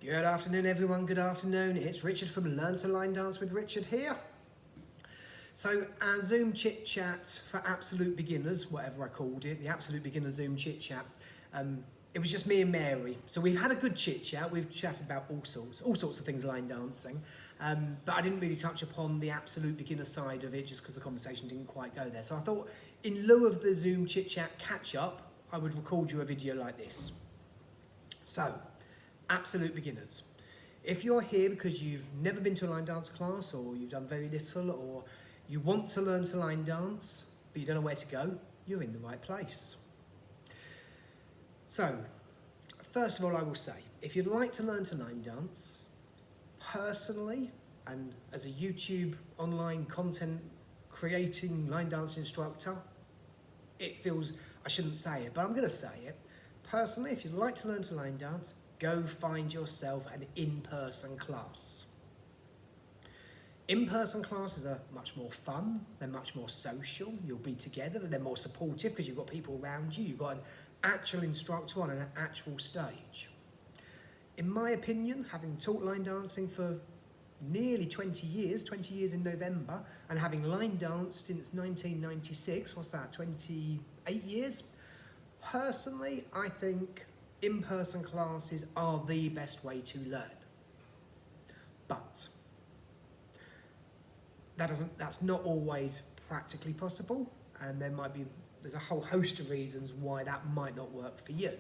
Good afternoon everyone, good afternoon. It's Richard from Learn to Line Dance with Richard here. So our Zoom chit chat for absolute beginners, whatever I called it, the absolute beginner Zoom chit chat, it was just me and Mary. So we've had a good chit chat, we've chatted about all sorts of things line dancing, but I didn't really touch upon the absolute beginner side of it just because the conversation didn't quite go there. So I thought in lieu of the Zoom chit chat catch up, I would record you a video like this. So, absolute beginners. If you're here because you've never been to a line dance class or you've done very little or you want to learn to line dance but you don't know where to go, you're in the right place. So, first of all I will say, if you'd like to learn to line dance, personally and as a YouTube online content creating line dance instructor, it feels, I shouldn't say it, but I'm going to say it. Personally, if you'd like to learn to line dance, go find yourself an in-person class. In-person classes are much more fun, they're much more social, you'll be together, they're more supportive because you've got people around you, you've got an actual instructor on an actual stage. In my opinion, having taught line dancing for nearly 20 years in November, and having line danced since 1996, what's that, 28 years? Personally, I think in-person classes are the best way to learn. But that's not always practically possible, and there's a whole host of reasons why that might not work for you.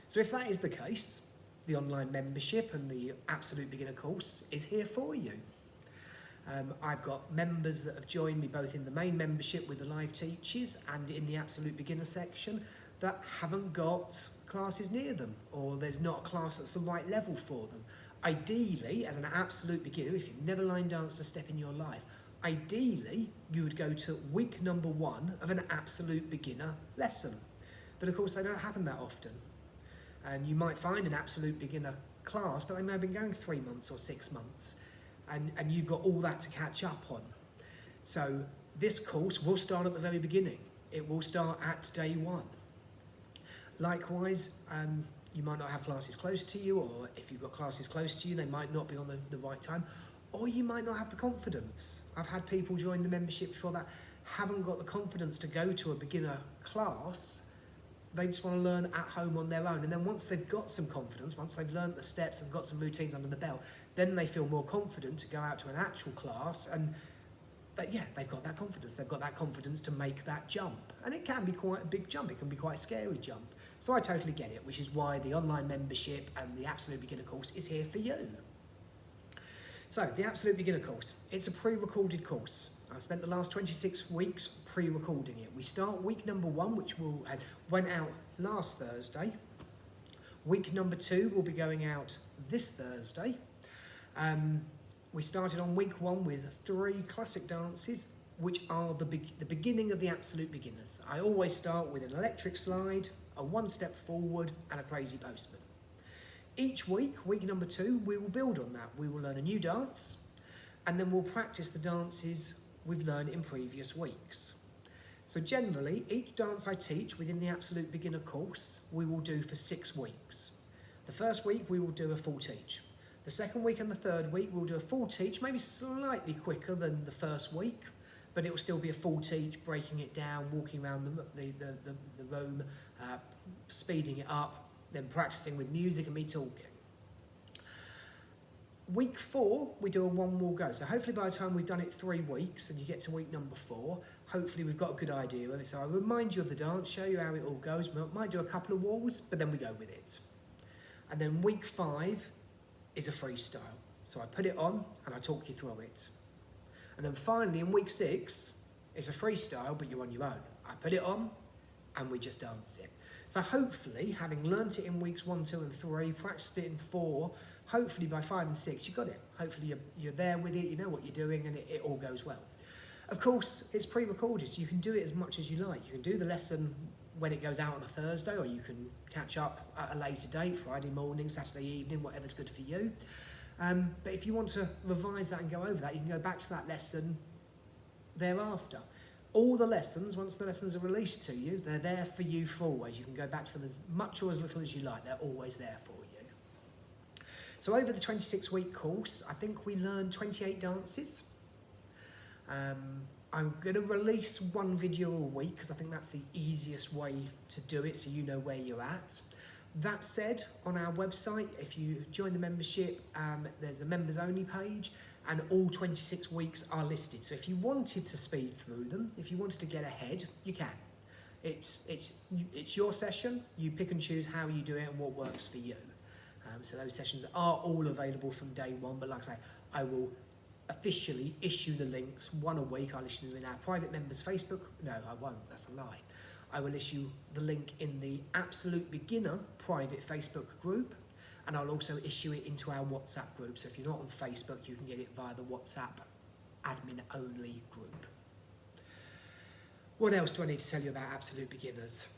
So if that is the case, the online membership and the Absolute Beginner course is here for you. I've got members that have joined me both in the main membership with the live teachers and in the Absolute Beginner section that haven't got classes near them, or there's not a class that's the right level for them. Ideally, as an absolute beginner, if you've never line danced a step in your life, ideally you would go to week number 1 of an absolute beginner lesson. But of course they don't happen that often. And you might find an absolute beginner class, but they may have been going 3 months or 6 months, and you've got all that to catch up on. So this course will start at the very beginning. It will start at day 1. Likewise, you might not have classes close to you, or if you've got classes close to you, they might not be on the right time, or you might not have the confidence. I've had people join the membership before that haven't got the confidence to go to a beginner class. They just want to learn at home on their own, and then once they've got some confidence, once they've learned the steps and got some routines under the belt, then they feel more confident to go out to an actual class, and they've got that confidence. They've got that confidence to make that jump. And it can be quite a big jump. It can be quite a scary jump. So I totally get it, which is why the online membership and the Absolute Beginner course is here for you. So, the Absolute Beginner course. It's a pre-recorded course. I've spent the last 26 weeks pre-recording it. We start week number 1, which went out last Thursday. Week number 2 will be going out this Thursday. We started on week 1 with 3 classic dances, which are the beginning of the absolute beginners. I always start with an electric slide, a 1-step forward, and a crazy postman. Each week, week number 2, we will build on that. We will learn a new dance, and then we'll practice the dances we've learned in previous weeks. So generally, each dance I teach within the Absolute Beginner course, we will do for 6 weeks. The first week, we will do a full teach. The second week and the third week, we'll do a full teach, maybe slightly quicker than the first week, but it will still be a full teach, breaking it down, walking around the room, speeding it up, then practicing with music and me talking. Week 4, we do a 1 more go. So hopefully by the time we've done it 3 weeks and you get to week number 4, hopefully we've got a good idea of it. So I'll remind you of the dance, show you how it all goes. We might do a couple of walls, but then we go with it. And then week 5 is a freestyle. So I put it on and I talk you through it. And then finally in week 6, it's a freestyle, but you're on your own. I put it on and we just dance it. So hopefully, having learnt it in weeks 1, 2 and 3, practiced it in 4, hopefully by 5 and 6 you got it. Hopefully you're there with it, you know what you're doing, and it all goes well. Of course, it's pre-recorded, so you can do it as much as you like. You can do the lesson when it goes out on a Thursday, or you can catch up at a later date, Friday morning, Saturday evening, whatever's good for you. But if you want to revise that and go over that, you can go back to that lesson thereafter. All the lessons, once the lessons are released to you, they're there for you for always. You can go back to them as much or as little as you like. They're always there for you. So over the 26-week course, I think we learned 28 dances. I'm going to release one video a week because I think that's the easiest way to do it, so you know where you're at. That said, on our website, if you join the membership, there's a members only page, and all 26 weeks are listed. So if you wanted to speed through them, if you wanted to get ahead, you can. It's your session. You pick and choose how you do it and what works for you. So those sessions are all available from day one, but like I say, I will officially issue the links one a week. I'll issue them in our private members Facebook. No, I won't, that's a lie. I will issue the link in the Absolute Beginner private Facebook group, and I'll also issue it into our WhatsApp group. So if you're not on Facebook, you can get it via the WhatsApp admin only group. What else do I need to tell you about Absolute Beginners?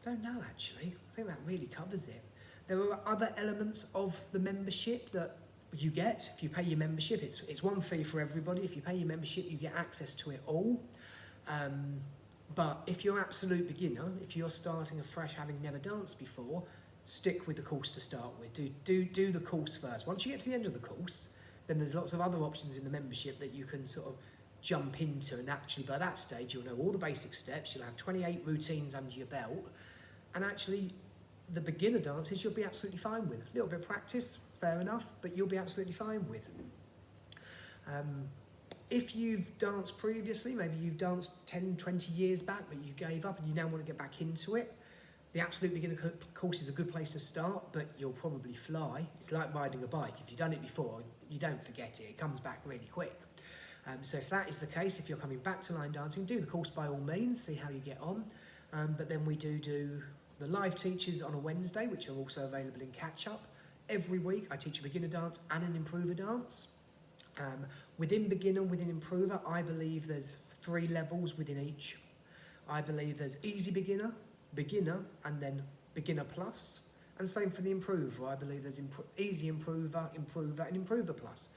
Don't know actually. I think that really covers it. There are other elements of the membership that you get. If you pay your membership, it's one fee for everybody. If you pay your membership, you get access to it all. But if you're absolute beginner, if you're starting afresh having never danced before, stick with the course to start with. Do the course first. Once you get to the end of the course, then there's lots of other options in the membership that you can sort of jump into, and actually by that stage you'll know all the basic steps, you'll have 28 routines under your belt, and actually the beginner dances you'll be absolutely fine with. A little bit of practice, fair enough, but you'll be absolutely fine with. If you've danced previously, maybe you've danced 10, 20 years back, but you gave up and you now want to get back into it, the Absolute Beginner course is a good place to start, but you'll probably fly. It's like riding a bike. If you've done it before, you don't forget it. It comes back really quick. So if that is the case, if you're coming back to line dancing, do the course by all means, see how you get on. But then we do the live teachers on a Wednesday, which are also available in catch-up. Every week I teach a beginner dance and an improver dance. Within beginner, within improver, I believe there's 3 levels within each. I believe there's easy beginner, beginner, and then beginner plus. And same for the improver. I believe there's easy improver, improver, and improver plus.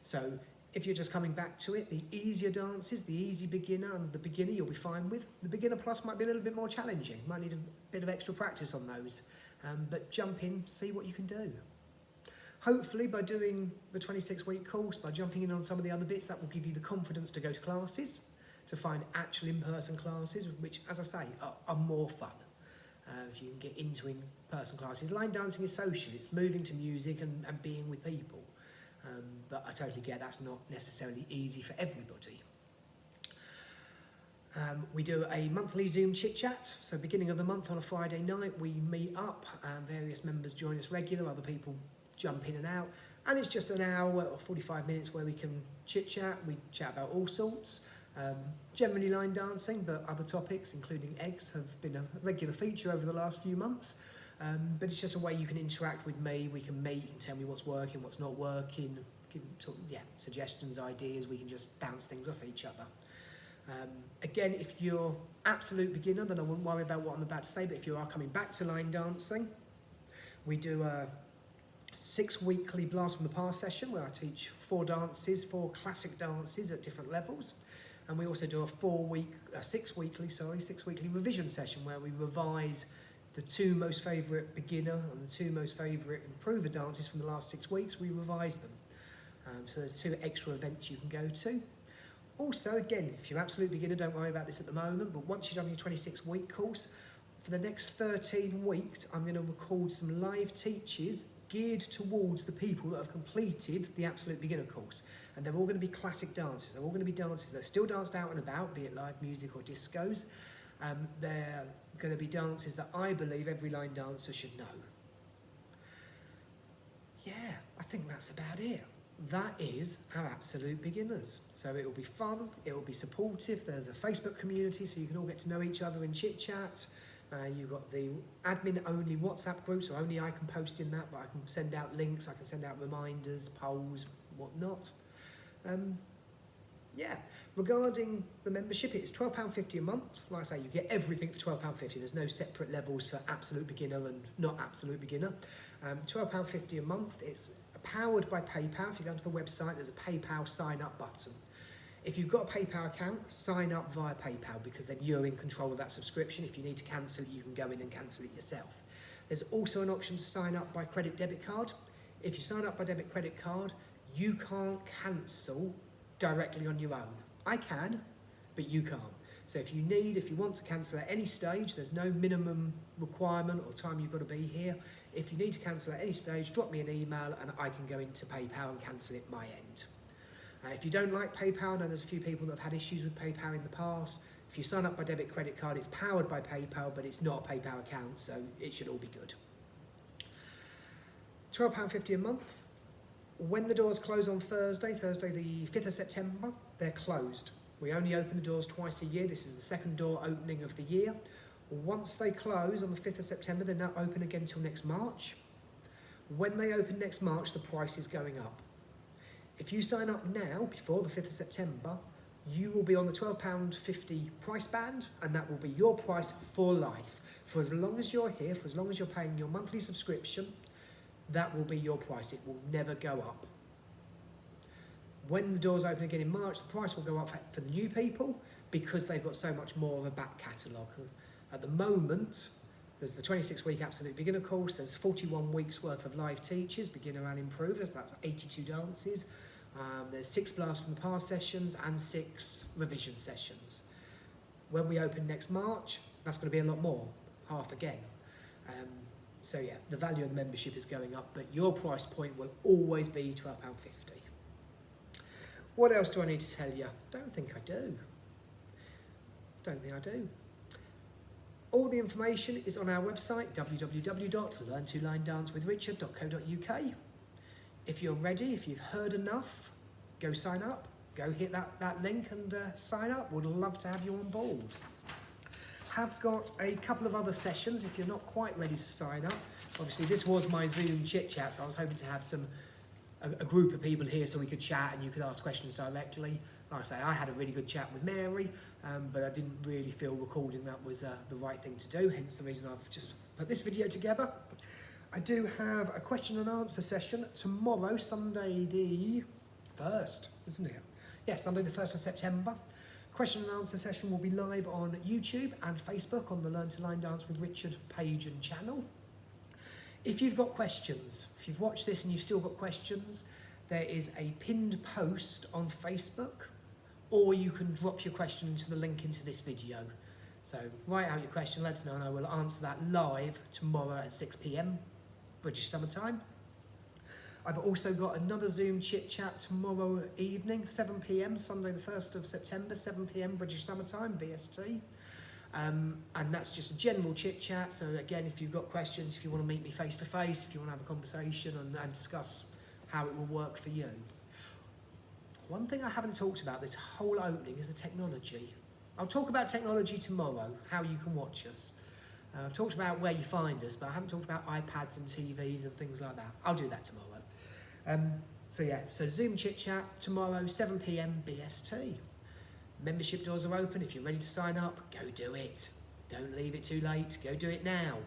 So if you're just coming back to it, the easier dances, the easy beginner and the beginner you'll be fine with. The beginner plus might be a little bit more challenging. Might need a bit of extra practice on those. But jump in, see what you can do. Hopefully by doing the 26-week course, by jumping in on some of the other bits, that will give you the confidence to go to classes, to find actual in-person classes, which, as I say, are more fun. If you can get into in-person classes. Line dancing is social, it's moving to music and being with people. But I totally get that's not necessarily easy for everybody. We do a monthly Zoom chit chat. So beginning of the month on a Friday night, we meet up, various members join us regular, other people jump in and out. And it's just an hour or 45 minutes where we can chit chat. We chat about all sorts. Generally line dancing, but other topics, including eggs, have been a regular feature over the last few months. But it's just a way you can interact with me. We can meet, you can tell me what's working, what's not working, give suggestions, ideas. We can just bounce things off each other. Again, if you're absolute beginner, then I wouldn't worry about what I'm about to say, but if you are coming back to line dancing, we do a 6-weekly Blast from the Past session where I teach 4 classic dances at different levels. And we also do a 6-weekly revision session where we revise the 2 most favourite beginner and the 2 most favourite improver dances from the last 6 weeks. We revise them. So there's 2 extra events you can go to. Also, again, if you're absolute beginner, don't worry about this at the moment, but once you've done your 26-week course, for the next 13 weeks, I'm going to record some live teaches geared towards the people that have completed the Absolute Beginner course. And they're all going to be classic dances. They're all going to be dances that are still danced out and about, be it live music or discos. They're going to be dances that I believe every line dancer should know. Yeah, I think that's about it. That is our Absolute Beginners. So it will be fun, it will be supportive. There's a Facebook community so you can all get to know each other and chit chat. You've got the admin only WhatsApp group, so only I can post in that, but I can send out links, I can send out reminders, polls, whatnot. Yeah, regarding the membership, it's £12.50 a month. Like I say, you get everything for £12.50. There's no separate levels for absolute beginner and not absolute beginner. £12.50 a month. It's powered by PayPal. If you go to the website, there's a PayPal sign up button. If you've got a PayPal account, sign up via PayPal because then you're in control of that subscription. If you need to cancel it, you can go in and cancel it yourself. There's also an option to sign up by credit debit card. if you sign up by debit credit card, you can't cancel directly on your own. I can, but you can't. So if you want to cancel at any stage, there's no minimum requirement or time you've got to be here. If you need to cancel at any stage, drop me an email and I can go into PayPal and cancel it my end. If you don't like PayPal, I know there's a few people that have had issues with PayPal in the past. If you sign up by debit credit card, it's powered by PayPal, but it's not a PayPal account, so it should all be good. £12.50 a month. When the doors close on Thursday the 5th of September, they're closed. We only open the doors twice a year. This is the second door opening of the year. Once they close on the 5th of September, they're not open again until next March. When they open next March, the price is going up. If you sign up now, before the 5th of September, you will be on the £12.50 price band, and that will be your price for life. For as long as you're here, for as long as you're paying your monthly subscription, that will be your price. It will never go up. When the doors open again in March, the price will go up for the new people because they've got so much more of a back catalogue. At the moment, there's the 26-week Absolute Beginner course, there's 41 weeks worth of live teachers, beginner and improvers, that's 82 dances. There's 6 Blast from the Past sessions and 6 revision sessions. When we open next March, that's going to be a lot more, half again. So yeah, the value of the membership is going up, but your price point will always be £12.50. What else do I need to tell you? Don't think I do. Don't think I do. All the information is on our website, www.learntolinedancewithrichard.co.uk. If you're ready, if you've heard enough, go sign up. Go hit that link and sign up. Would love to have you on board. Have got a couple of other sessions if you're not quite ready to sign up. Obviously, this was my Zoom chit chat, so I was hoping to have a group of people here so we could chat and you could ask questions directly. Like I say, I had a really good chat with Mary, but I didn't really feel recording that was the right thing to do, hence the reason I've just put this video together. I do have a question and answer session tomorrow, Sunday the 1st, isn't it? Yeah, Sunday the 1st of September. Question and answer session will be live on YouTube and Facebook on the Learn to Line Dance with Richard page and channel. If you've got questions, if you've watched this and you've still got questions, there is a pinned post on Facebook, or you can drop your question into the link into this video. So write out your question, let us know, and I will answer that live tomorrow at 6 PM, British Summer Time. I've also got another Zoom chit chat tomorrow evening, 7 PM, Sunday the 1st of September, 7 PM British Summer Time, BST. And that's just a general chit chat. So again, if you've got questions, if you want to meet me face to face, if you want to have a conversation and discuss how it will work for you. One thing I haven't talked about this whole opening is the technology. I'll talk about technology tomorrow, how you can watch us. I've talked about where you find us, but I haven't talked about iPads and TVs and things like that. I'll do that tomorrow. So yeah, so Zoom chit chat tomorrow, 7 PM BST. Membership doors are open. If you're ready to sign up, go do it. Don't leave it too late. Go do it now.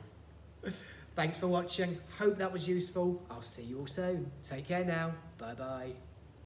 Thanks for watching. Hope that was useful. I'll see you all soon. Take care now. Bye bye.